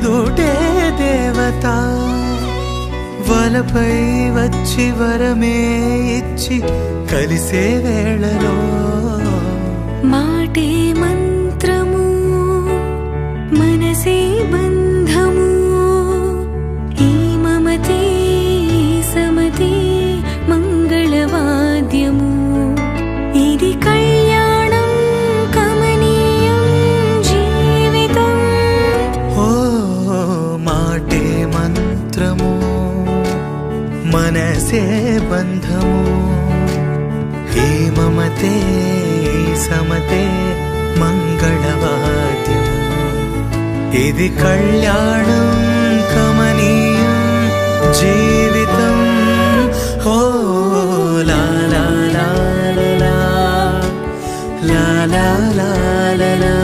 ఎదుటే దేవత వలపై వచ్చి వరమే ఇచ్చి కలిసే వేళలో మాటే మంత్రము మనసే బంధము ఈ మమతే సమతే మంగళవాద్యము ఇది కళ్యాణం కమనీయం జీవితం ఓ మాటే మంత్రము మనసే బంధము ఈ మమతే సమతే మంగళవాద్యము ఇది కళ్యాణం కమనీయం జీవితం ఓ లా లా లా లా లా లా లా లా లా